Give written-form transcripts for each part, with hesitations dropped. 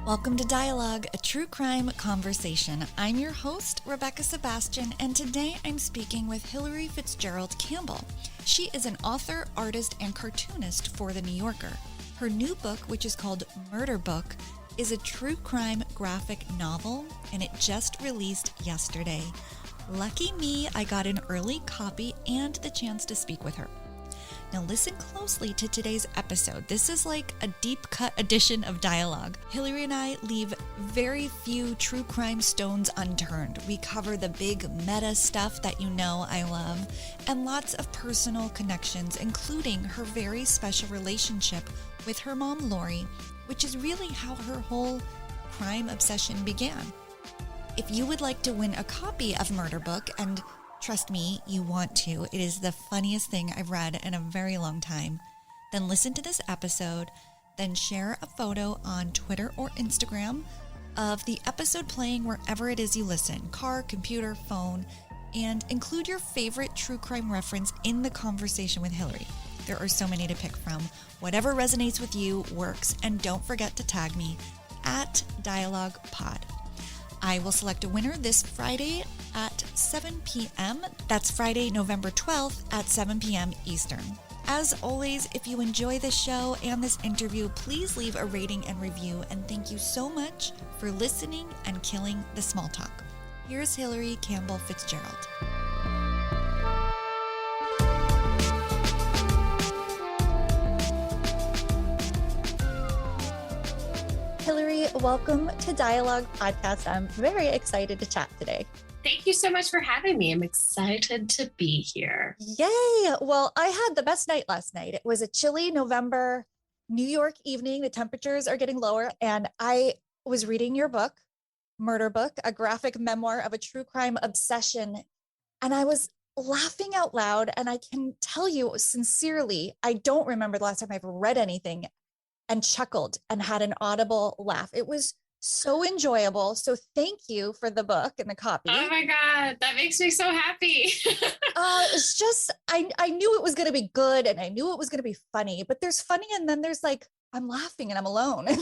Welcome to Dialogue, a true crime conversation. I'm your host, Rebekah Sebastian, and today I'm speaking with Hilary Fitzgerald Campbell. She is an author, artist, and cartoonist for The New Yorker. Her new book, which is called Murder Book, is a true crime graphic novel, and it just released yesterday. Lucky me, I got an early copy and the chance to speak with her. Now listen closely to today's episode. This is like a deep cut edition of Dialogue. Hilary and I leave very few true crime stones unturned. We cover the big meta stuff that you know I love, and lots of personal connections, including her very special relationship with her mom, Lori, which is really how her whole crime obsession began. If you would like to win a copy of Murder Book, and trust me, you want to. It is the funniest thing I've read in a very long time. Then listen to this episode, then share a photo on Twitter or Instagram of the episode playing wherever it is you listen, car, computer, phone, and include your favorite true crime reference in the conversation with Hilary. There are so many to pick from. Whatever resonates with you works, and don't forget to tag me at Dialogue Pod. I will select a winner this Friday at 7 p.m. That's Friday, November 12th at 7 p.m. Eastern. As always, if you enjoy this show and this interview, please leave a rating and review. And thank you so much for listening and killing the small talk. Here's Hilary Campbell Fitzgerald. Hilary, welcome to Dialogue Podcast. I'm very excited to chat today. Thank you so much for having me. I'm excited to be here. Yay! Well, I had the best night last night. It was a chilly November New York evening. The temperatures are getting lower, and I was reading your book, Murder Book, a graphic memoir of a true crime obsession, and I was laughing out loud. And I can tell you sincerely, I don't remember the last time I've read anything and chuckled and had an audible laugh. It was so enjoyable. So thank you for the book and the copy. Oh my God, that makes me so happy. It's just, I knew it was going to be good and I knew it was going to be funny, but there's funny and then there's like, I'm laughing and I'm alone. And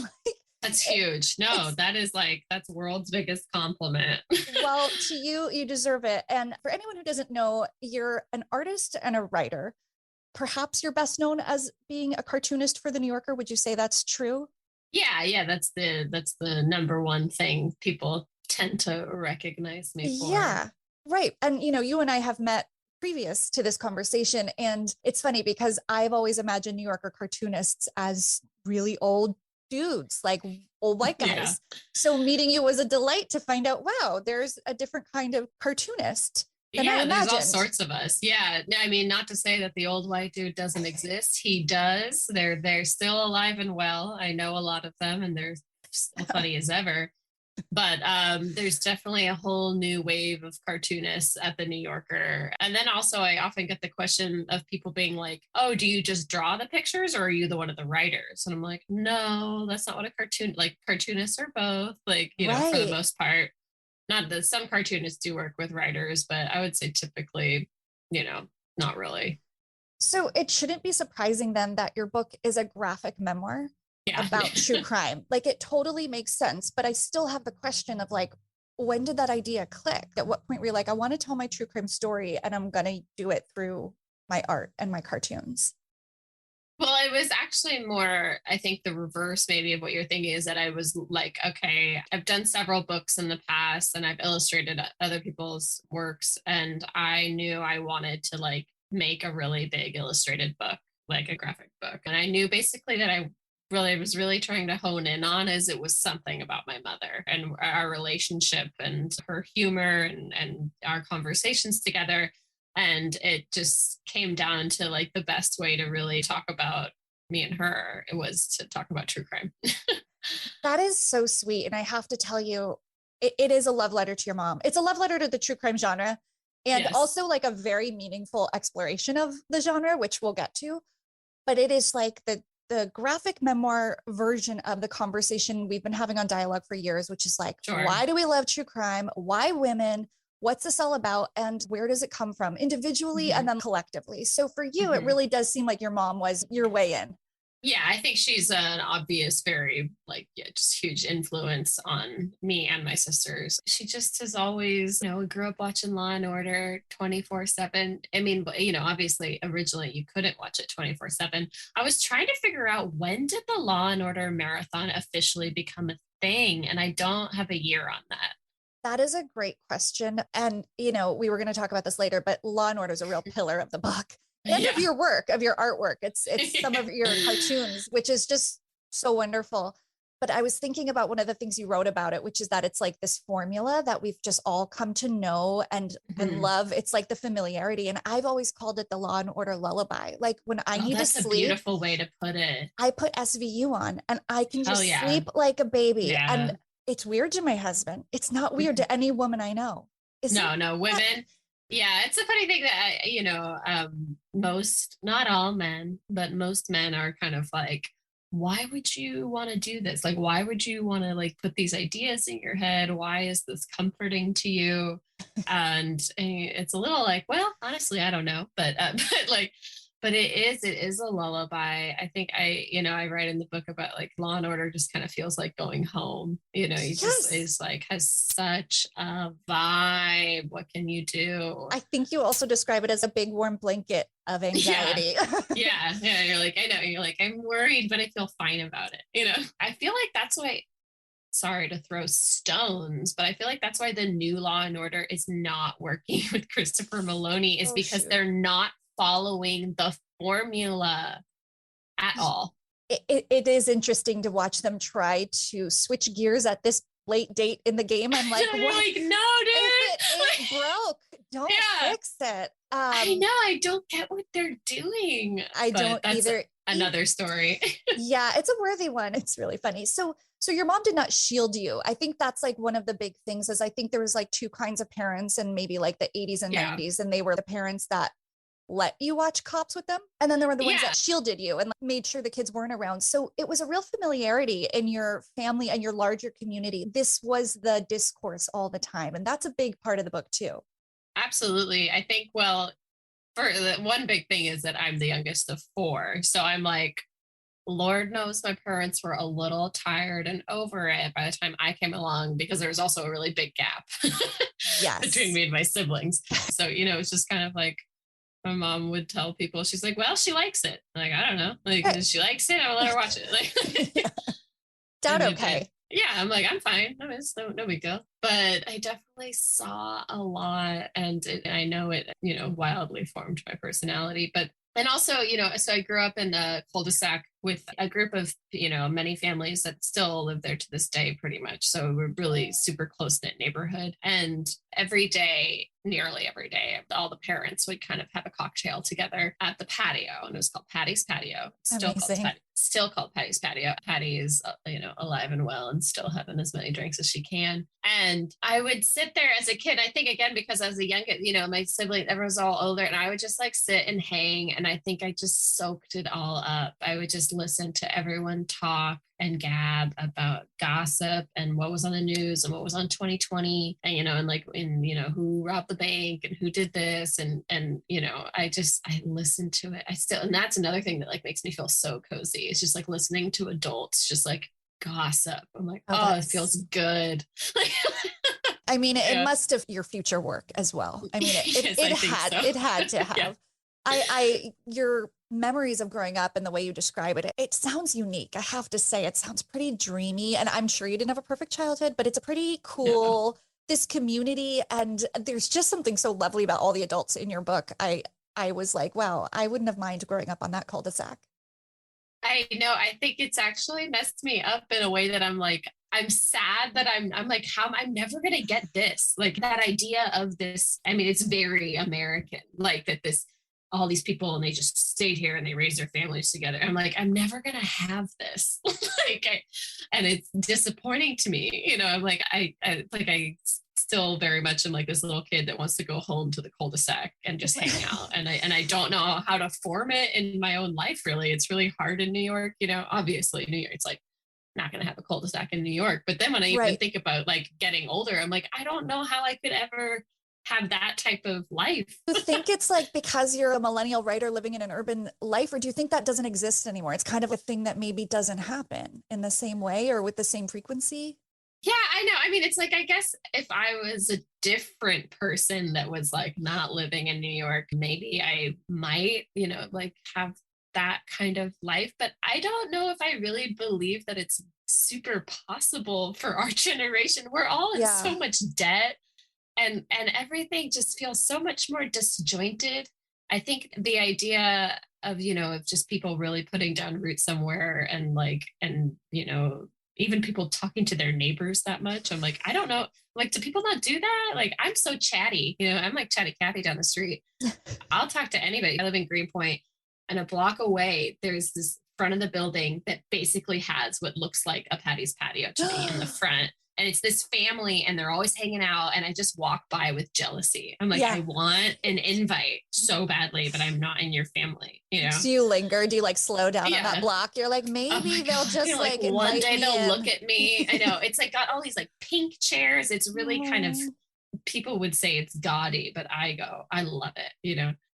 that's huge. No, that's world's biggest compliment. Well, to you, you deserve it. And for anyone who doesn't know, you're an artist and a writer. Perhaps you're best known as being a cartoonist for The New Yorker. Would you say that's true? Yeah, that's the number one thing people tend to recognize me for. Yeah, right. And you and I have met previous to this conversation, and it's funny because I've always imagined New Yorker cartoonists as really old dudes, like old white guys. Yeah. So meeting you was a delight to find out, wow, there's a different kind of cartoonist. Yeah, there's all sorts of us. Yeah. I mean, not to say that the old white dude doesn't exist. He does. They're still alive and well. I know a lot of them and they're still funny as ever. But there's definitely a whole new wave of cartoonists at The New Yorker. And then also I often get the question of people being like, oh, do you just draw the pictures or are you the one of the writers? And I'm like, no, that's not what cartoonists are both, right. For the most part. Not that some cartoonists do work with writers, but I would say typically, not really. So it shouldn't be surprising then that your book is a graphic memoir about true crime. Like it totally makes sense, but I still have the question of like, when did that idea click? At what point were you like, I want to tell my true crime story and I'm going to do it through my art and my cartoons? Well, it was actually more, I think the reverse maybe of what you're thinking is that I was like, okay, I've done several books in the past and I've illustrated other people's works. And I knew I wanted to like make a really big illustrated book, like a graphic book. And I knew basically that I was really trying to hone in on is it was something about my mother and our relationship and her humor and our conversations together. And it just came down to like the best way to really talk about me and her. It was to talk about true crime. That is so sweet. And I have to tell you, it is a love letter to your mom. It's a love letter to the true crime genre and also like a very meaningful exploration of the genre, which we'll get to. But it is like the graphic memoir version of the conversation we've been having on Dialogue for years, which is like, Why do we love true crime? Why women? What's this all about? And where does it come from individually and then collectively? So for you, it really does seem like your mom was your way in. Yeah, I think she's an obvious, very like, yeah, just huge influence on me and my sisters. She just has always, we grew up watching Law and Order 24/7. I mean, but, obviously originally you couldn't watch it 24/7. I was trying to figure out, when did the Law and Order marathon officially become a thing? And I don't have a year on that. That is a great question. And, we were going to talk about this later, but Law and Order is a real pillar of the book and of Yeah. your work, of your artwork. It's some of your cartoons, which is just so wonderful. But I was thinking about one of the things you wrote about it, which is that it's like this formula that we've just all come to know and love. It's like the familiarity. And I've always called it the Law and Order lullaby. Like when I need to sleep. That's a beautiful way to put it. I put SVU on and I can just yeah. sleep like a baby. Yeah. And it's weird to my husband. It's not weird to any woman I know. No, women. Yeah, it's a funny thing that, most, not all men, but most men are kind of like, why would you want to do this? Like, why would you want to like put these ideas in your head? Why is this comforting to you? And it's a little like, well, honestly, I don't know, but but it is a lullaby. I think I write in the book about like Law and Order just kind of feels like going home. Just is like, has such a vibe. What can you do? I think you also describe it as a big warm blanket of anxiety. Yeah. You're like, I know. You're like, I'm worried, but I feel fine about it. I feel like that's why, sorry to throw stones, but I feel like that's why the new Law and Order is not working with Christopher Maloney, is because they're not following the formula at all. It is interesting to watch them try to switch gears at this late date in the game. I'm like, what? Like, no, dude, it broke. Don't fix it. I know. I don't get what they're doing. I don't either. Another story. Yeah, it's a worthy one. It's really funny. So your mom did not shield you. I think that's like one of the big things, is I think there was like two kinds of parents in maybe like the 80s and 90s. And they were the parents that let you watch Cops with them. And then there were the ones that shielded you and made sure the kids weren't around. So it was a real familiarity in your family and your larger community. This was the discourse all the time. And that's a big part of the book too. Absolutely. I think, well, for the one big thing is that I'm the youngest of four. So I'm like, Lord knows my parents were a little tired and over it by the time I came along, because there was also a really big gap between me and my siblings. So, it's just kind of like, my mom would tell people, she's like, well, she likes it. I'm like, I don't know. Like, if she likes it, I'll let her watch it. Like, Dad, okay. Yeah, I'm like, I'm fine. No, it's no big deal. But I definitely saw a lot, and I know it, wildly formed my personality. And also, so I grew up in a cul-de-sac with a group of, many families that still live there to this day, pretty much. So we're really super close-knit neighborhood. And nearly every day, all the parents would kind of have a cocktail together at the patio, and it was called Patty's Patio. Still called Patty's Patio. Patty is, alive and well and still having as many drinks as she can. And I would sit there as a kid, I think, again, because I was the youngest, my sibling, everyone's all older, and I would just like sit and hang. And I think I just soaked it all up. I would just listen to everyone talk and gab about gossip and what was on the news and what was on 2020 and, who robbed the bank and who did this. And I listened to it. And that's another thing that like makes me feel so cozy. It's just like listening to adults, just like gossip. I'm like, it feels good. I mean, it must have your future work as well. I mean, it had to have. Yeah. Your memories of growing up and the way you describe it sounds unique. I have to say, it sounds pretty dreamy, and I'm sure you didn't have a perfect childhood, but it's a pretty cool, this community. And there's just something so lovely about all the adults in your book. I was like, wow, I wouldn't have minded growing up on that cul-de-sac. I know. I think it's actually messed me up in a way that I'm like, I'm sad that I'm like, how I'm never going to get this, like that idea of this. I mean, it's very American, like that all these people, and they just stayed here and they raised their families together. I'm like, I'm never going to have this. And it's disappointing to me. I'm like, I still very much am like this little kid that wants to go home to the cul-de-sac and just hang out. And I don't know how to form it in my own life, really. It's really hard in New York, obviously New York, it's like not going to have a cul-de-sac in New York. But then when I even think about like getting older, I'm like, I don't know how I could ever have that type of life. Do you think it's like because you're a millennial writer living in an urban life, or do you think that doesn't exist anymore? It's kind of a thing that maybe doesn't happen in the same way or with the same frequency. Yeah, I know. I mean, it's like, I guess if I was a different person that was like not living in New York, maybe I might, like have that kind of life. But I don't know if I really believe that it's super possible for our generation. We're all in so much debt, and everything just feels so much more disjointed. I think the idea of, of just people really putting down roots somewhere and even people talking to their neighbors that much. I'm like, I don't know. Like, do people not do that? Like, I'm so chatty, I'm like Chatty Cathy down the street. I'll talk to anybody. I live in Greenpoint, and a block away, there's this front of the building that basically has what looks like a Patty's patio to me in the front. And it's this family, and they're always hanging out. And I just walk by with jealousy. I'm like, I want an invite so badly, but I'm not in your family. Do you linger? Do you like slow down on that block? You're like, maybe they'll just like one day they'll in. look at me. I know. It's like got all these like pink chairs. It's really kind of, people would say it's gaudy, but I love it,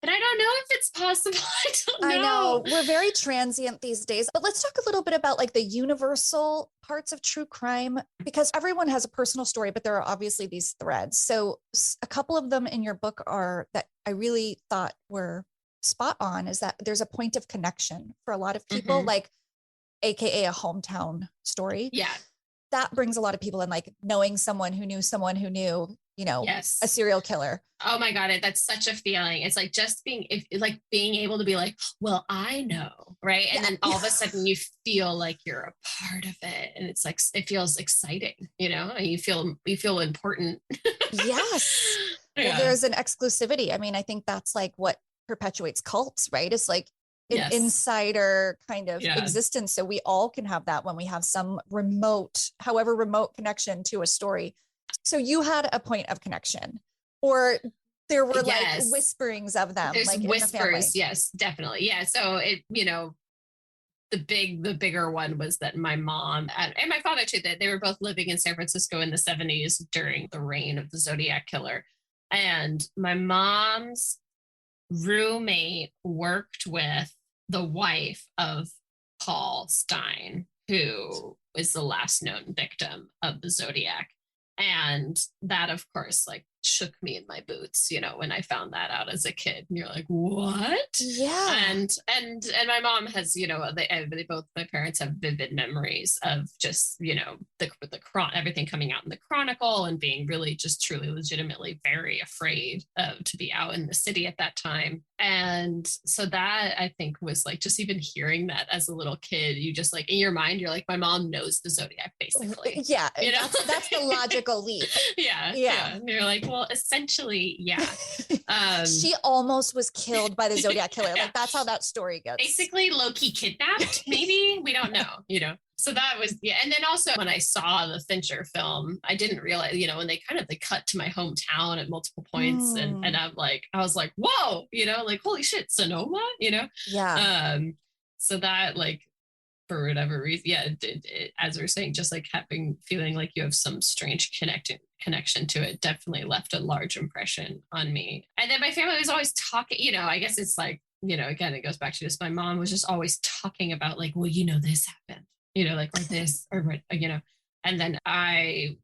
But I don't know if it's possible. I don't know. I know. We're very transient these days. But let's talk a little bit about like the universal parts of true crime, because everyone has a personal story, but there are obviously these threads. So a couple of them in your book are that I really thought were spot on, is that there's a point of connection for a lot of people, like AKA a hometown story. Yeah. That brings a lot of people in, like knowing someone who knew someone who knew, yes, a serial killer. Oh my God, that's such a feeling. It's like just being able to be like, well, I know, right? And then all of a sudden you feel like you're a part of it, and it's like it feels exciting, and you feel important. Yes. Well, there's an exclusivity. I mean, I think that's like what perpetuates cults, right? It's like an insider kind of existence. So we all can have that when we have some however remote connection to a story. So you had a point of connection, or there were like whisperings of them. There's like whispers. Yes, definitely. Yeah. So the bigger one was that my mom and my father too, that they were both living in San Francisco in the 70s during the reign of the Zodiac killer. And my mom's roommate worked with the wife of Paul Stein, who is the last known victim of the Zodiac. And that, of course, like shook me in my boots, when I found that out as a kid. And you're like, what? Yeah. And my mom has, they both, my parents have vivid memories of just, everything coming out in the Chronicle, and being really just truly legitimately very afraid to be out in the city at that time. And so that, I think, was like, just even hearing that as a little kid, you just like in your mind, you're like, my mom knows the Zodiac basically. Yeah. That's the logical leap. Yeah. And you're like, well, essentially, yeah. She almost was killed by the Zodiac killer. Like that's how that story goes. Basically low-key kidnapped, maybe. We don't know, So that was, And then also when I saw the Fincher film, I didn't realize, when they cut to my hometown at multiple points, and I was like, whoa, like, holy shit, Sonoma, Yeah. So that, like, for whatever reason, as we're saying, just like feeling like you have some strange connection to it, definitely left a large impression on me. And then my family was always talking, I guess it's like, again, it goes back to just my mom was just always talking about like, well, this happened, like, or this, or, and then I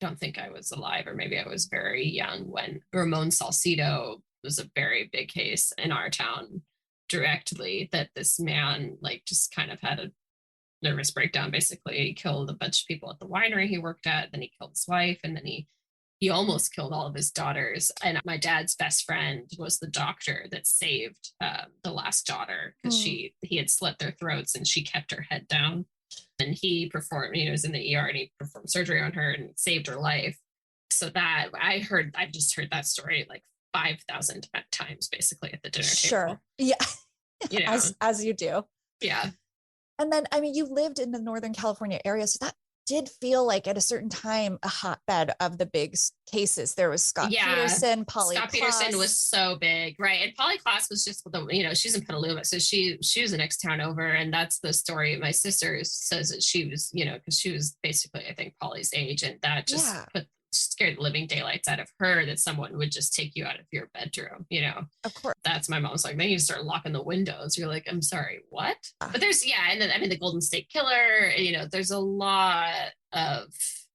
don't think I was alive, or maybe I was very young when Ramon Salcido was a very big case in our town directly, that this man like just kind of had a nervous breakdown. Basically, he killed a bunch of people at the winery he worked at, then he killed his wife, and then he almost killed all of his daughters. And my dad's best friend was the doctor that saved the last daughter, because he had slit their throats and she kept her head down. And he performed, was in the ER, and he performed surgery on her and saved her life. So that I just heard that story like 5,000 times basically at the dinner table. Sure. Yeah. As you do. Yeah. And then, I mean, you lived in the Northern California area, so that did feel like at a certain time a hotbed of the big cases. There was Scott Peterson, Polly Scott Klaas. Peterson was so big, right? And Polly Klaas was just she's in Petaluma, so she was the next town over, and that's the story. My sister says that she was, because she was basically, I think, Polly's age, and that just put scared the living daylights out of her that someone would just take you out of your bedroom, you know? Of course. That's my mom's like, then you start locking the windows. You're like, I'm sorry, what? But there's, and then, I mean, the Golden State Killer, you know, there's a lot of,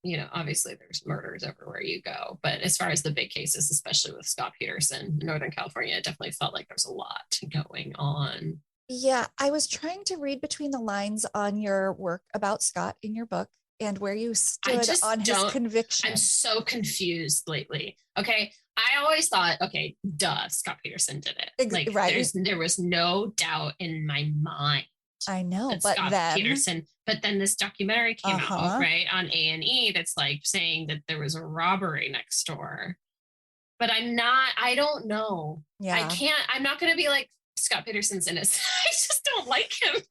you know, obviously there's murders everywhere you go. But as far as the big cases, especially with Scott Peterson, Northern California, it definitely felt like there's a lot going on. Yeah, I was trying to read between the lines on your work about Scott in your book and where you stood on his conviction. I'm so confused lately. Okay. I always thought, okay, duh, Scott Peterson did it. Like, right. There was no doubt in my mind. I know, but Scott then Peterson. But then this documentary came out, right, on A&E that's like saying that there was a robbery next door. But I don't know. Yeah. I'm not going to be like, Scott Peterson's innocent. I just don't like him.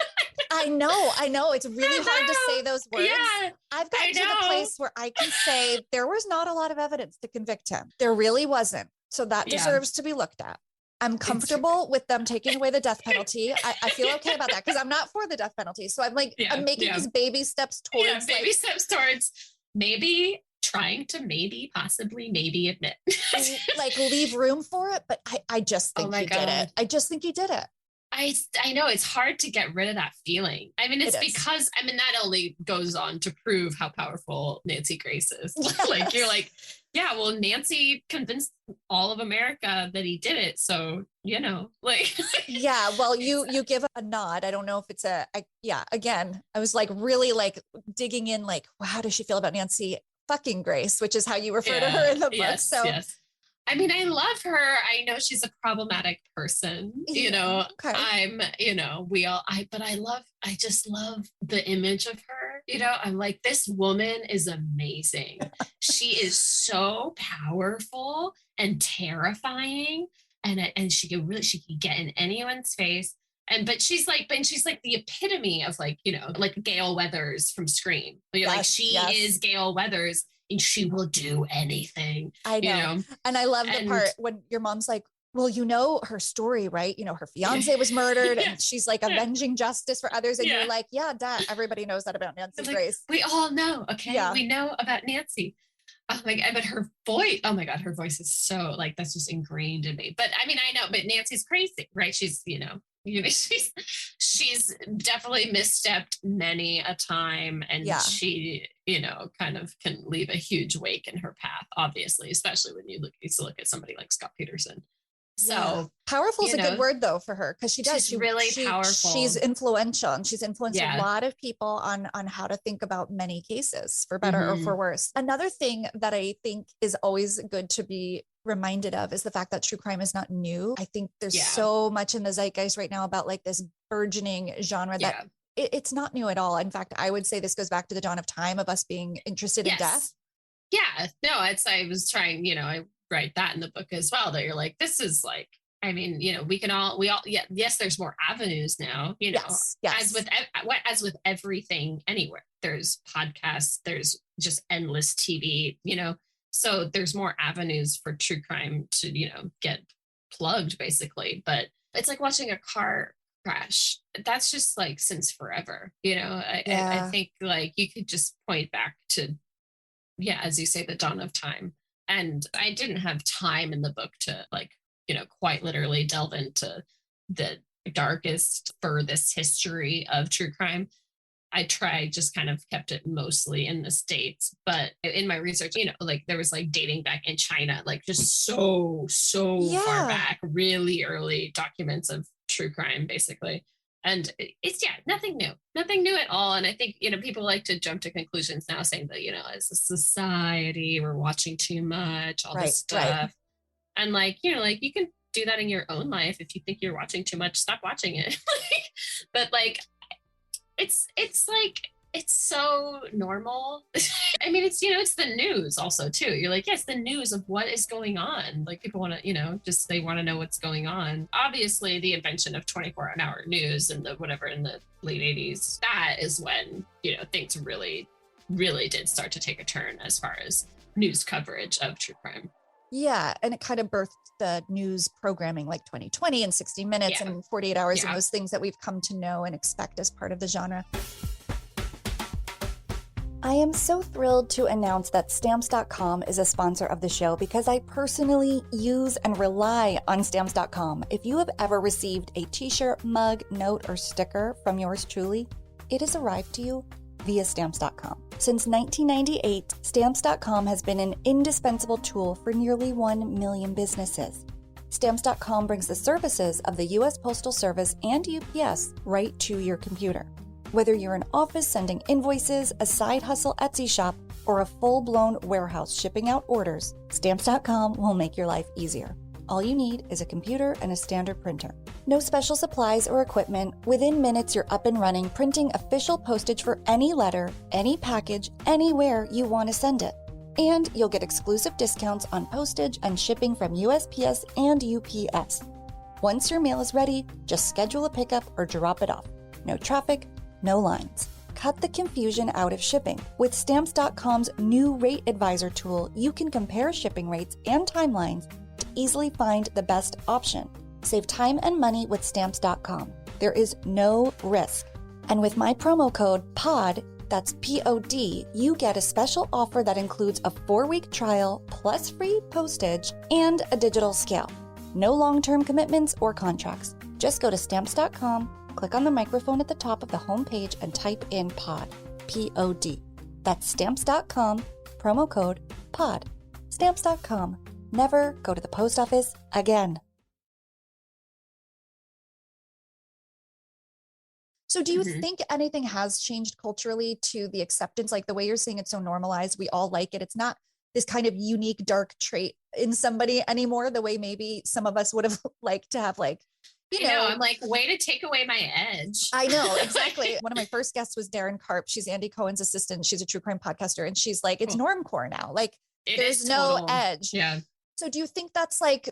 I know. It's really hard to say those words. Yeah, I've gotten to the place where I can say there was not a lot of evidence to convict him. There really wasn't. So that deserves to be looked at. I'm comfortable with them taking away the death penalty. I feel okay about that because I'm not for the death penalty. So I'm like, I'm making these baby steps towards steps towards maybe trying to possibly admit. like leave room for it. But I just think he did it. I just think he did it. I know it's hard to get rid of that feeling. I mean, it's because, I mean, that only goes on to prove how powerful Nancy Grace is. Yes. Like, you're like, yeah, well, Nancy convinced all of America that he did it. So, you know, like. Yeah, well, you give a nod. I don't know if it's again, I was like really like digging in, like, well, how does she feel about Nancy fucking Grace, which is how you refer to her in the book. So I mean, I love her. I know she's a problematic person, you know, I just love the image of her, you know, I'm like, this woman is amazing. She is so powerful and terrifying. And she can get in anyone's face. But she's like the epitome of like, you know, like Gail Weathers from Scream. Like she is Gail Weathers. And she will do anything. I know. You know? And I love the part when your mom's like, well, you know her story, right? You know, her fiance was murdered and she's like avenging justice for others. And you're like, yeah, duh, everybody knows that about Nancy Grace. We all know, okay? Yeah. We know about Nancy. Oh my God, but her voice, oh my God, her voice is so like, that's just ingrained in me. But I mean, I know, but Nancy's crazy, right? She's, you know, she's definitely misstepped many a time, and she, you know, kind of can leave a huge wake in her path, obviously, especially when you look at somebody like Scott Peterson. So powerful is a good word though for her, because she's really powerful. She's influential, and she's influenced a lot of people on how to think about many cases, for better or for worse. Another thing that I think is always good to be reminded of is the fact that true crime is not new. I think there's so much in the zeitgeist right now about like this burgeoning genre that it's not new at all. In fact, I would say this goes back to the dawn of time of us being interested in death. Yeah, no, I was trying, you know, I write that in the book as well, that you're like, this is like, I mean, you know, yes, there's more avenues now, you know, as with everything anywhere, there's podcasts, there's just endless TV, you know, so there's more avenues for true crime to, you know, get plugged basically. But it's like watching a car crash. That's just like since forever, you know. I think like you could just point back to, as you say, the dawn of time. And I didn't have time in the book to like, you know, quite literally delve into the darkest, furthest history of true crime. I just kind of kept it mostly in the States. But in my research, you know, like there was like dating back in China, like just so far back, really early documents of true crime, basically. And it's nothing new at all. And I think, you know, people like to jump to conclusions now saying that, you know, as a society, we're watching too much, all this stuff. And like, you know, like you can do that in your own life. If you think you're watching too much, stop watching it. But like, it's like, it's so normal. I mean, it's, you know, it's the news also too. You're like, yes, the news of what is going on. Like people want to, you know, just, they want to know what's going on. Obviously the invention of 24-hour news and in the late 80s, that is when, you know, things really, really did start to take a turn as far as news coverage of true crime. Yeah. And it kind of birthed the news programming like 2020 and 60 Minutes and 48 Hours and those things that we've come to know and expect as part of the genre. I am so thrilled to announce that Stamps.com is a sponsor of the show because I personally use and rely on Stamps.com. If you have ever received a t-shirt, mug, note, or sticker from yours truly, it has arrived to you via Stamps.com. Since 1998, Stamps.com has been an indispensable tool for nearly 1 million businesses. Stamps.com brings the services of the U.S. Postal Service and UPS right to your computer. Whether you're an office sending invoices, a side hustle Etsy shop, or a full-blown warehouse shipping out orders, Stamps.com will make your life easier. All you need is a computer and a standard printer. No special supplies or equipment. Within minutes, you're up and running, printing official postage for any letter, any package, anywhere you want to send it. And you'll get exclusive discounts on postage and shipping from USPS and UPS. Once your mail is ready, just schedule a pickup or drop it off. No traffic, no lines. Cut the confusion out of shipping. With Stamps.com's new Rate Advisor tool, you can compare shipping rates and timelines to easily find the best option. Save time and money with Stamps.com. There is no risk. And with my promo code POD, that's POD, you get a special offer that includes a 4-week trial plus free postage and a digital scale. No long-term commitments or contracts. Just go to Stamps.com, click on the microphone at the top of the homepage and type in POD, P-O-D. That's Stamps.com, promo code POD. Stamps.com. Never go to the post office again. So do you think anything has changed culturally to the acceptance, like the way you're saying it's so normalized, we all like it. It's not this kind of unique dark trait in somebody anymore, the way maybe some of us would have liked to have, like, you know, I'm like, way to take away my edge. I know, exactly. One of my first guests was Darren Karp. She's Andy Cohen's assistant. She's a true crime podcaster. And she's like, it's normcore now. Like there's no edge. Yeah. So do you think that's like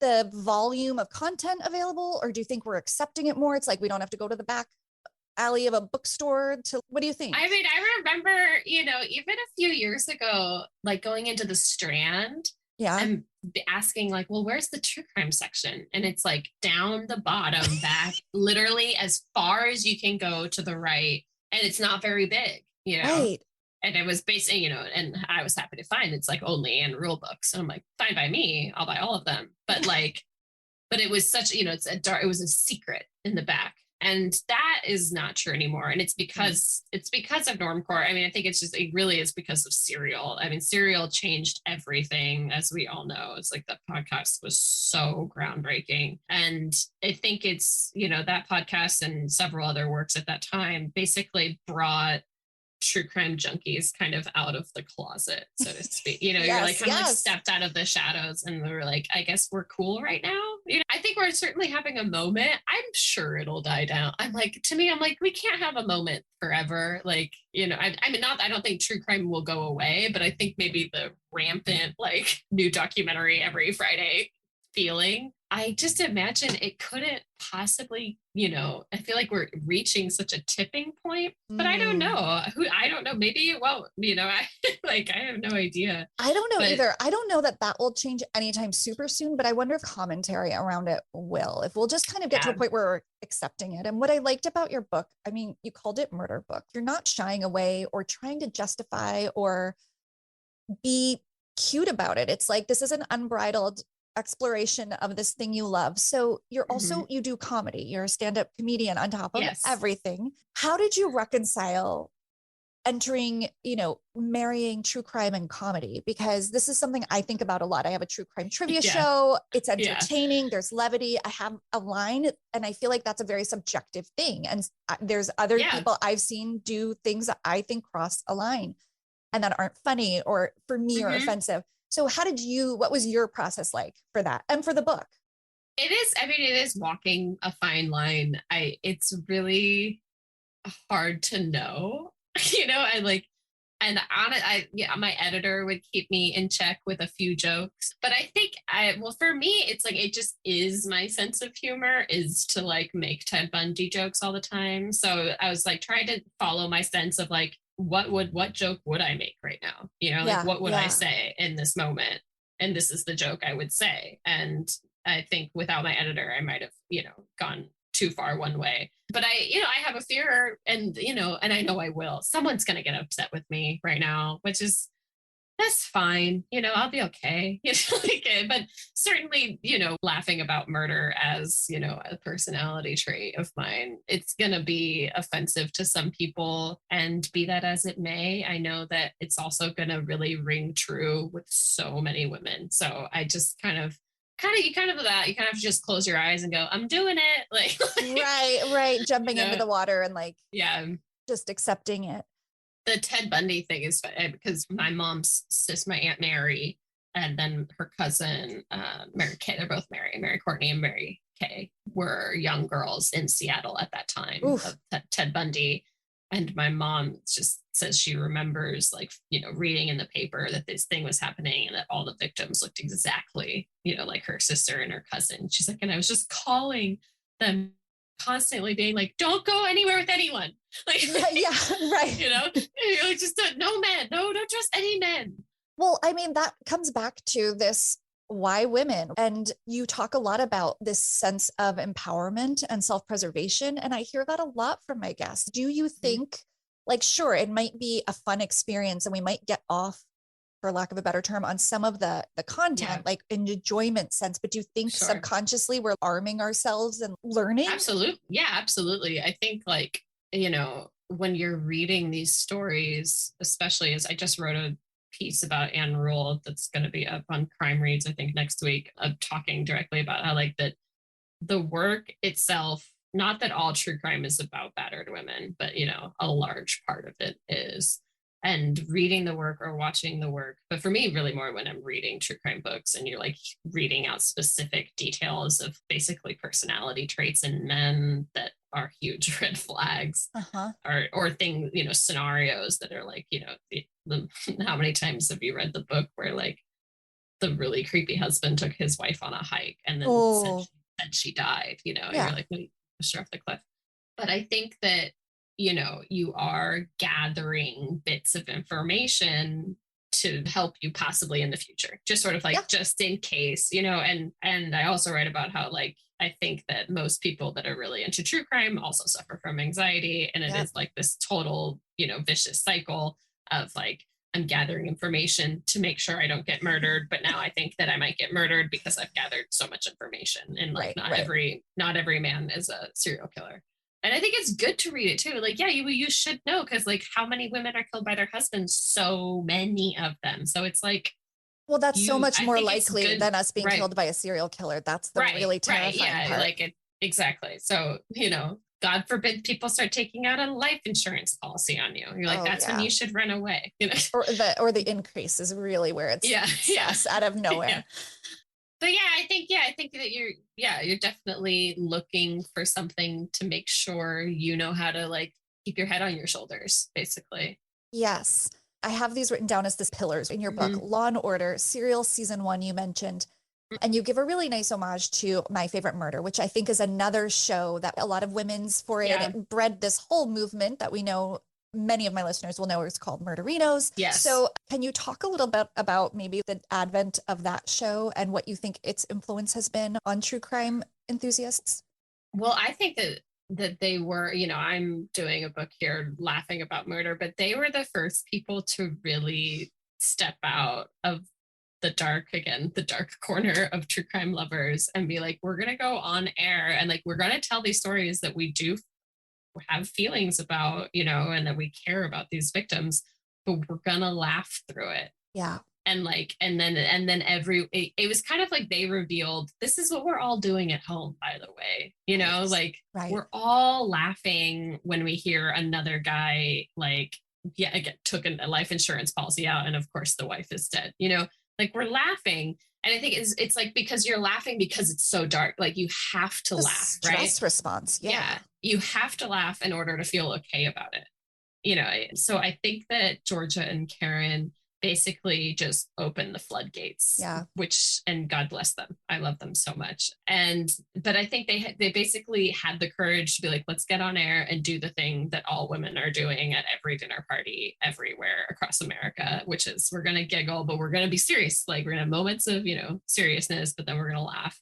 the volume of content available, or do you think we're accepting it more? It's like, we don't have to go to the back alley of a bookstore to, what do you think? I mean, I remember, you know, even a few years ago, like going into the Strand, and asking like, well, where's the true crime section? And it's like down the bottom, back literally as far as you can go to the right. And it's not very big, you know? Right. And it was basically, you know, and I was happy to find it's like only in rule books. And I'm like, fine by me, I'll buy all of them. But like, but it was such, you know, it was a secret in the back. And that is not true anymore. And it's because of normcore. I mean, I think it really is because of Serial. I mean, Serial changed everything, as we all know. It's like that podcast was so groundbreaking. And I think it's, you know, that podcast and several other works at that time basically brought true crime junkies kind of out of the closet, so to speak. You know, you're like kind of like stepped out of the shadows and we're like, I guess we're cool right now. You know, I think we're certainly having a moment. I'm sure it'll die down. I'm like, we can't have a moment forever. Like, you know, I mean, I don't think true crime will go away, but I think maybe the rampant, like, new documentary every Friday feeling, I just imagine it couldn't possibly, you know, I feel like we're reaching such a tipping point, but I don't know. I don't know. Maybe it won't, you know, I have no idea. I don't know either. I don't know that will change anytime super soon, but I wonder if commentary around it will, if we'll just kind of get to a point where we're accepting it. And what I liked about your book, I mean, you called it Murder Book. You're not shying away or trying to justify or be cute about it. It's like, this is an unbridled exploration of this thing you love. So you're also, you do comedy, you're a stand-up comedian on top of everything. How did you reconcile entering, you know, marrying true crime and comedy? Because this is something I think about a lot. I have a true crime trivia show. It's entertaining. There's levity. I have a line, and I feel like that's a very subjective thing. And there's other people I've seen do things that I think cross a line and that aren't funny or for me or offensive. So what was your process like for that and for the book? It is walking a fine line. It's really hard to know, you know, my editor would keep me in check with a few jokes, but I think for me, it's like, it just is my sense of humor is to like make Ted Bundy jokes all the time. So I was like trying to follow my sense of like, what joke would I make right now? You know, like what would I say in this moment? And this is the joke I would say. And I think without my editor, I might have, you know, gone too far one way. But I have a fear, and, and I know I will. Someone's going to get upset with me right now, which is, that's fine. I'll be okay. But certainly, laughing about murder as, a personality trait of mine, it's going to be offensive to some people, and be that as it may, I know that it's also going to really ring true with so many women. So I just you kind of just close your eyes and go, I'm doing it. Right. Jumping into the water and yeah, just accepting it. The Ted Bundy thing is funny because my mom's sister, my Aunt Mary, and then her cousin, Mary Kay, they're both Mary Courtney and Mary Kay, were young girls in Seattle at that time. Oof. Of Ted Bundy. And my mom just says she remembers reading in the paper that this thing was happening and that all the victims looked exactly, like her sister and her cousin. She's like, and I was just calling them constantly being like, don't go anywhere with anyone. Yeah, right. You're like, just no men, don't trust any men. Well, I mean, that comes back to this, why women? And you talk a lot about this sense of empowerment and self-preservation. And I hear that a lot from my guests. Do you think, sure, it might be a fun experience and we might get off, for lack of a better term, on some of the content, like in enjoyment sense, but do you think subconsciously we're arming ourselves and learning? Absolutely. Yeah, absolutely. I think when you're reading these stories, especially as I just wrote a piece about Anne Rule that's going to be up on Crime Reads, I think next week, of talking directly about how that the work itself, not that all true crime is about battered women, but a large part of it is. And reading the work or watching the work, but for me, really more when I'm reading true crime books and you're reading out specific details of basically personality traits in men that are huge red flags, or things, scenarios that are how many times have you read the book where the really creepy husband took his wife on a hike and then said she died, and you're like, no, push her off the cliff. But I think that you are gathering bits of information to help you possibly in the future, just sort of just in case, and I also write about how I think that most people that are really into true crime also suffer from anxiety, and it is this total, vicious cycle of I'm gathering information to make sure I don't get murdered, but now I think that I might get murdered because I've gathered so much information, and not every man is a serial killer. And I think it's good to read it too. You should know, because how many women are killed by their husbands? So many of them. So it's well, that's so much more likely than us being killed by a serial killer. That's the really terrifying part. Exactly. So, God forbid people start taking out a life insurance policy on you. You're that's when you should run away. Or the increase is really where it's out of nowhere. Yeah. But I think that you're definitely looking for something to make sure how to keep your head on your shoulders, basically. Yes. I have these written down as the pillars in your book. Law and Order, Serial Season 1 you mentioned. And you give a really nice homage to My Favorite Murder, which I think is another show that a lot of women's for it. It bred this whole movement that we know many of my listeners will know is called Murderinos. Yes. So can you talk a little bit about maybe the advent of that show and what you think its influence has been on true crime enthusiasts? Well, I think that they were, I'm doing a book here laughing about murder, but they were the first people to really step out of the dark corner of true crime lovers and be we're going to go on air and we're going to tell these stories that we do have feelings about, and that we care about these victims, but we're gonna laugh through it. Yeah. And then it was kind of they revealed, this is what we're all doing at home, by the way, we're all laughing when we hear another guy, took a life insurance policy out. And of course the wife is dead, we're laughing. And I think it's because you're laughing because it's so dark. You have to laugh, right? Stress response. Yeah. You have to laugh in order to feel okay about it. So I think that Georgia and Karen basically just opened the floodgates. Yeah. And God bless them. I love them so much. But I think they basically had the courage to be let's get on air and do the thing that all women are doing at every dinner party everywhere across America, which is we're going to giggle, but we're going to be serious. We're going to have moments of, seriousness, but then we're going to laugh.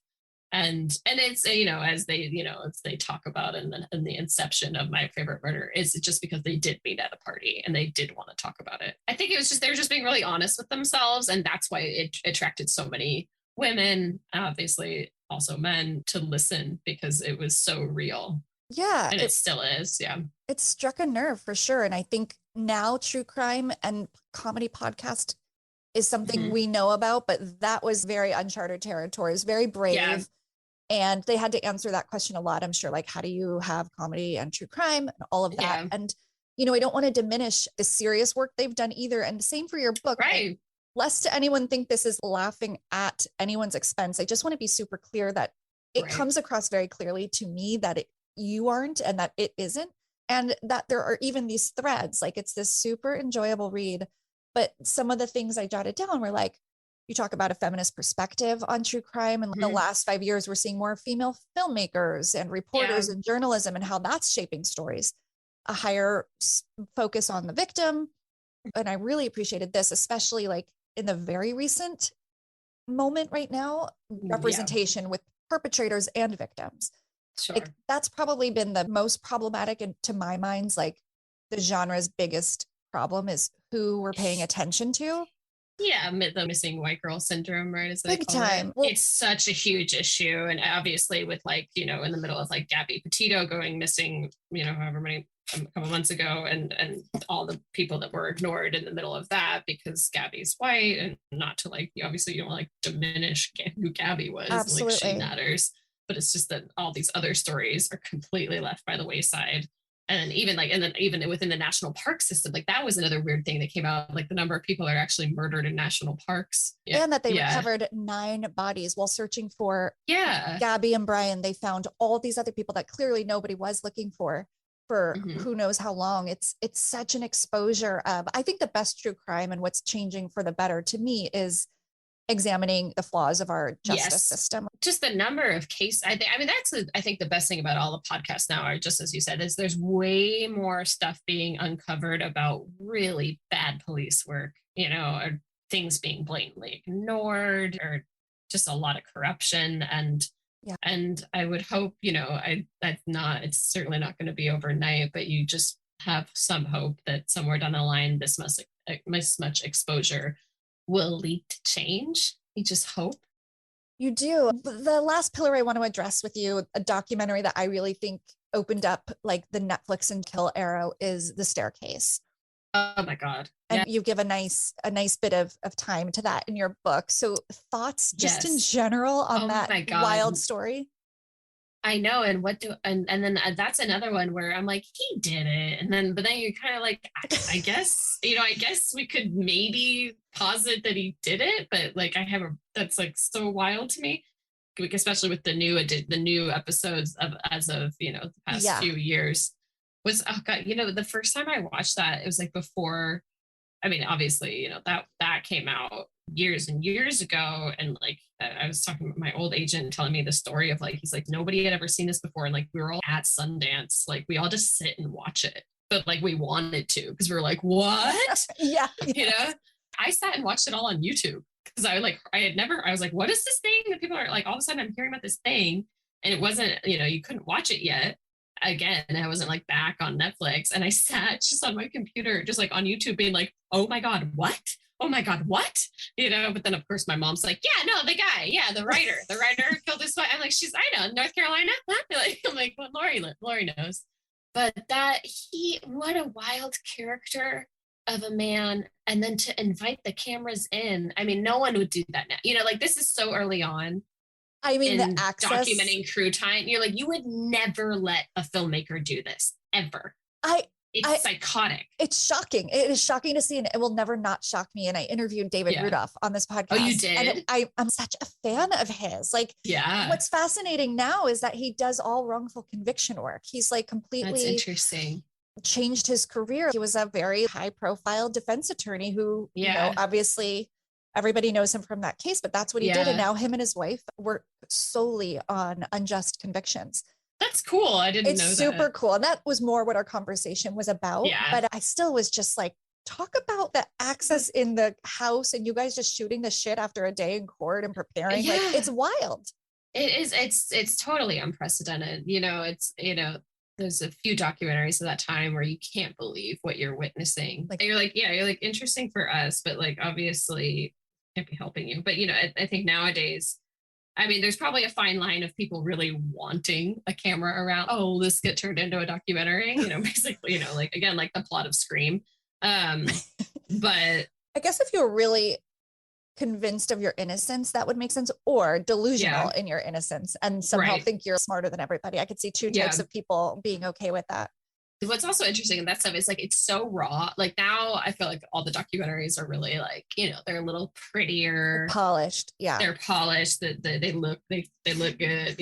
And it's, as they talk about in the inception of My Favorite Murder, is just because they did meet at a party and they did want to talk about it. I think it was just, they were just being really honest with themselves. And that's why it attracted so many women, obviously also men, to listen, because it was so real. Yeah. And it still is. Yeah. It struck a nerve for sure. And I think now true crime and comedy podcast is something we know about, but that was very uncharted territory. It was very brave. Yeah. And they had to answer that question a lot, I'm sure, like, how do you have comedy and true crime and all of that? Yeah. And, I don't want to diminish the serious work they've done either. And the same for your book. Right. Lest anyone think this is laughing at anyone's expense. I just want to be super clear that it comes across very clearly to me that you aren't, and that it isn't. And that there are even these threads, like it's this super enjoyable read. But some of the things I jotted down were like, you talk about a feminist perspective on true crime. And in the last 5 years, we're seeing more female filmmakers and reporters and journalism, and how that's shaping stories, a higher focus on the victim. And I really appreciated this, especially like in the very recent moment right now, representation with perpetrators and victims. Sure. Like, that's probably been the most problematic, and to my mind's like the genre's biggest problem is who we're paying attention to. Yeah, the missing white girl syndrome, right? Is big time. Well, it's such a huge issue, and obviously with like in the middle of like Gabby Petito going missing, however many a couple months ago, and all the people that were ignored in the middle of that because Gabby's white, and not to like obviously you don't like diminish who Gabby was. Absolutely. Like, she matters, but it's just that all these other stories are completely left by the wayside. And even even within the national park system, like that was another weird thing that came out, like the number of people that are actually murdered in national parks. Yeah. And that they recovered 9 bodies while searching for Gabby and Brian. They found all these other people that clearly nobody was looking for who knows how long. It's such an exposure of, I think the best true crime and what's changing for the better to me is examining the flaws of our justice system. Just the number of cases. I think the best thing about all the podcasts now are, just as you said, is there's way more stuff being uncovered about really bad police work, or things being blatantly ignored, or just a lot of corruption. And I would hope, it's certainly not going to be overnight, but you just have some hope that somewhere down the line, this much exposure will lead to change. You just hope. You do. The last pillar I want to address with you, a documentary that I really think opened up like the Netflix and Kill era, is The Staircase. Oh my God. And you give a nice bit of time to that in your book. So thoughts just in general on that wild story? I know. And and then that's another one where I'm like, he did it. But then you're kind of like, I guess, I guess we could maybe posit that he did it, but like that's like so wild to me, especially with the new episodes as of the past few years. Was, oh God, the first time I watched that, it was like before, obviously, that came out years and years ago. And like, I was talking with my old agent telling me the story of like, he's like, nobody had ever seen this before. And like, we were all at Sundance, like we all just sit and watch it, but like we wanted to, because we were like, what? I sat and watched it all on YouTube because I was like, what is this thing that people are like, all of a sudden I'm hearing about this thing. And it wasn't, you couldn't watch it yet. Again, I wasn't like back on Netflix, and I sat just on my computer, just like on YouTube being like, oh my God, what? Oh my God, what? But then of course my mom's like, yeah, no, the guy, the writer killed his wife. I'm like, I know, North Carolina. I'm like, well, Lori knows. But what a wild character of a man. And then to invite the cameras in, no one would do that now. Like this is so early on. The access, documenting crew time. You're like, you would never let a filmmaker do this ever. It's psychotic. It's shocking. It is shocking to see, and it will never not shock me. And I interviewed David Rudolph on this podcast. Oh, you did? And I'm such a fan of his. Like, what's fascinating now is that he does all wrongful conviction work. He's like completely That's interesting. Changed his career. He was a very high profile defense attorney who, obviously everybody knows him from that case, but that's what he did. And now him and his wife work solely on unjust convictions. That's cool. I didn't know that. It's super cool. And that was more what our conversation was about. Yeah. But I still was just like, talk about the access in the house and you guys just shooting the shit after a day in court and preparing. Like, it's wild. It is, it's totally unprecedented. There's a few documentaries of that time where you can't believe what you're witnessing. Like, and you're like, interesting for us, but like, obviously can't be helping you. But, I think nowadays, I mean, there's probably a fine line of people really wanting a camera around. Oh, will this get turned into a documentary? Basically, like, again, like the plot of Scream. But I guess if you're really convinced of your innocence, that would make sense, or delusional in your innocence and somehow think you're smarter than everybody. I could see two types of people being okay with that. What's also interesting in that stuff is like, it's so raw. Like now I feel like all the documentaries are really like, they're a little prettier, polished. Yeah. They're polished, that they look good,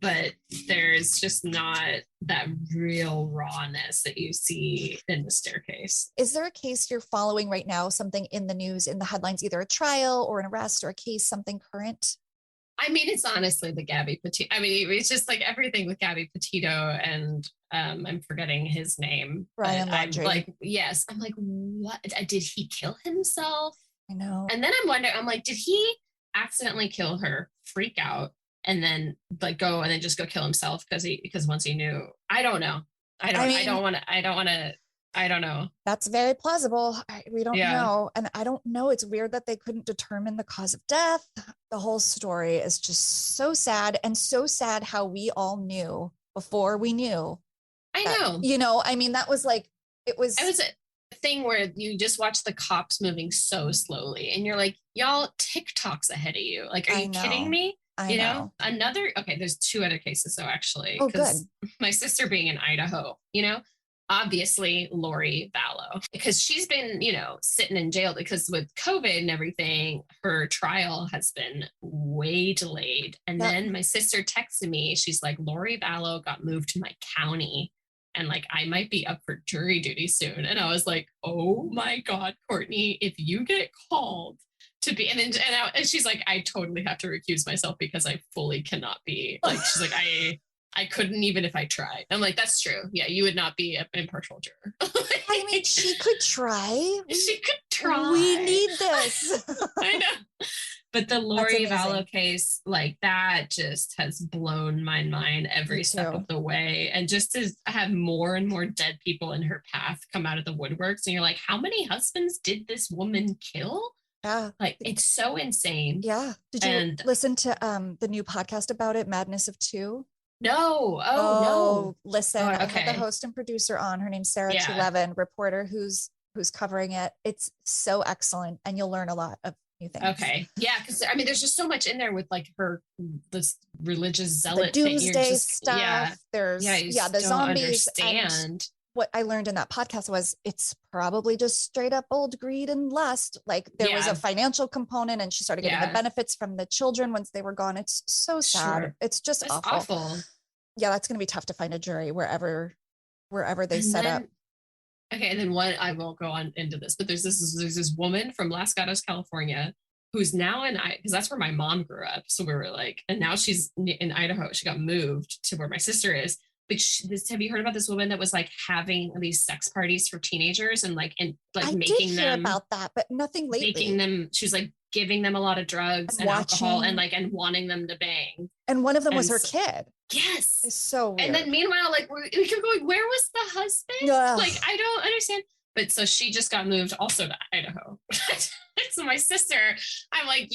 but there's just not that real rawness that you see in The Staircase. Is there a case you're following right now, something in the news, in the headlines, either a trial or an arrest or a case, something current? I mean, it's honestly the Gabby Petito. I mean, it's just like everything with Gabby Petito and I'm forgetting his name. Brian I'm like, yes. I'm like, what? Did he kill himself? I know. And then I'm wondering, I'm like, did he accidentally kill her, freak out, and then like go and then just go kill himself because once he knew? I don't know. I don't know. That's very plausible. We don't know. And I don't know. It's weird that they couldn't determine the cause of death. The whole story is just so sad, and so sad how we all knew before we knew. I know. I mean, that was like, it was a thing where you just watch the cops moving so slowly and you're like, y'all, TikTok's ahead of you. Like, are you kidding me? I know. There's two other cases though, actually. Oh, good. My sister being in Idaho, obviously Lori Vallow, because she's been, sitting in jail because with COVID and everything, her trial has been way delayed. And then my sister texted me, she's like, Lori Vallow got moved to my county and like, I might be up for jury duty soon. And I was like, oh my God, Courtney, if you get called to be, and she's like, I totally have to recuse myself because I fully cannot be like, she's like, I couldn't even if I tried. I'm like, that's true. Yeah, you would not be an impartial juror. I mean, she could try. She could try. We need this. I know. But the Lori Vallow case, like that just has blown my mind every step of the way. And just to have more and more dead people in her path come out of the woodworks. And you're like, how many husbands did this woman kill? Yeah. Like, it's so insane. Yeah. Did you listen to the new podcast about it, Madness of Two? No. No. Listen, I had the host and producer on. Her name's Sarah Tulevin, reporter who's covering it. It's so excellent, and you'll learn a lot of new things. Okay. Yeah, because I mean, there's just so much in there with like this religious zealot the doomsday stuff. Yeah. There's the zombies. Understand. And what I learned in that podcast was it's probably just straight up old greed and lust. Like there was a financial component, and she started getting the benefits from the children once they were gone. It's so sad. Sure. It's just awful. Yeah, that's going to be tough to find a jury wherever they set up. Okay, and then I won't go on into this, but there's this woman from Las Gatos, California, who's now because that's where my mom grew up. So we were like, and now she's in Idaho. She got moved to where my sister is. Have you heard about this woman that was like having these sex parties for teenagers and like I making did hear about that, but nothing lately. She was like giving them a lot of drugs and alcohol and wanting them to bang. And one of them was her kid. Yes. It's so weird. And then meanwhile, like we kept going, where was the husband? Yeah. Like, I don't understand. But so she just got moved also to Idaho. So my sister, I'm like,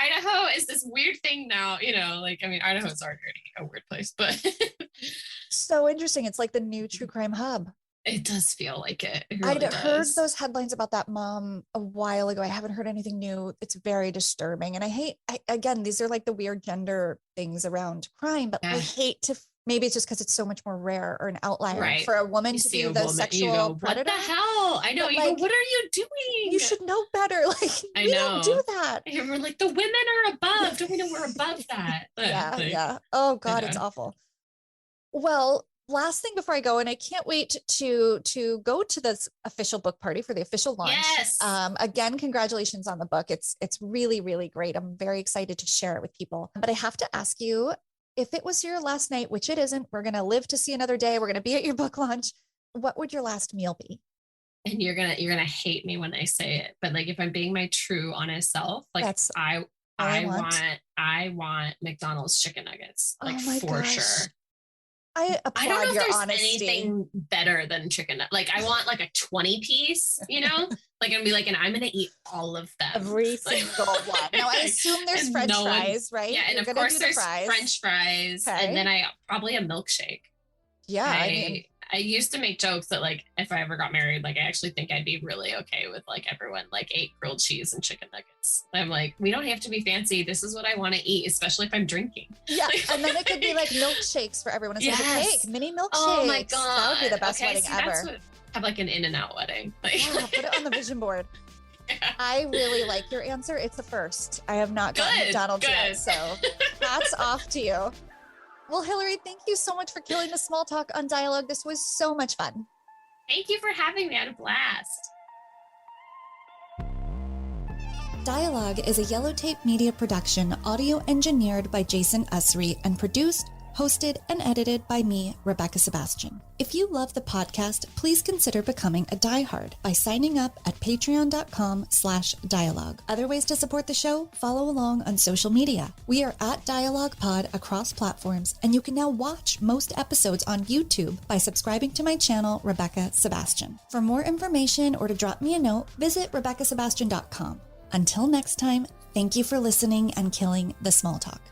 Idaho is this weird thing now, like, I mean, Idaho is already a weird place, but. So interesting. It's like the new true crime hub. It does feel like it. Really I'd heard those headlines about that mom a while ago. I haven't heard anything new. It's very disturbing. And again, these are like the weird gender things around crime, but I hate to, maybe it's just because it's so much more rare or an outlier for a woman to be the sexual predator. What the hell? I know. What are you doing? You should know better. Like, we don't do that. And we're like, the women are above. Don't we know we're above that? Yeah. Oh God, it's awful. Well, last thing before I go, and I can't wait to go to this official book party for the official launch. Yes. Again, congratulations on the book. It's really, really great. I'm very excited to share it with people. But I have to ask you, if it was your last night, which it isn't, we're going to live to see another day. We're going to be at your book launch. What would your last meal be? And you're gonna hate me when I say it, but like if I'm being my true honest self, like I want McDonald's chicken nuggets, like, oh my for gosh. sure. I applaud I don't know if your there's honesty. anything better than chicken. Like, I want like a 20 piece, you know, like, and be like, and I'm going to eat all of them. Every single one. Now, I assume there's French fries, right? Yeah. And You're of course do there's fries. French fries. Okay. And then I probably a milkshake. Yeah. I used to make jokes that, like, if I ever got married, like, I actually think I'd be really okay with, like, everyone like ate grilled cheese and chicken nuggets. I'm like, we don't have to be fancy. This is what I want to eat, especially if I'm drinking. Yeah. And then it could be like milkshakes for everyone. It's like a cake, mini milkshakes. Oh my God. That would be the best wedding ever. Have like an In-N-Out wedding. Yeah, put it on the vision board. Yeah. I really like your answer. It's a first. I have not gotten McDonald's yet, so hats off to you. Well, Hilary, thank you so much for killing the small talk on Dialogue. This was so much fun. Thank you for having me. I had a blast. Dialogue is a Yellow Tape Media production, audio engineered by Jason Usry and produced, hosted, and edited by me, Rebekah Sebastian. If you love the podcast, please consider becoming a diehard by signing up at patreon.com/dialogue. Other ways to support the show, follow along on social media. We are at Dialogue Pod across platforms, and you can now watch most episodes on YouTube by subscribing to my channel, Rebekah Sebastian. For more information or to drop me a note, visit RebekahSebastian.com. Until next time, thank you for listening and killing the small talk.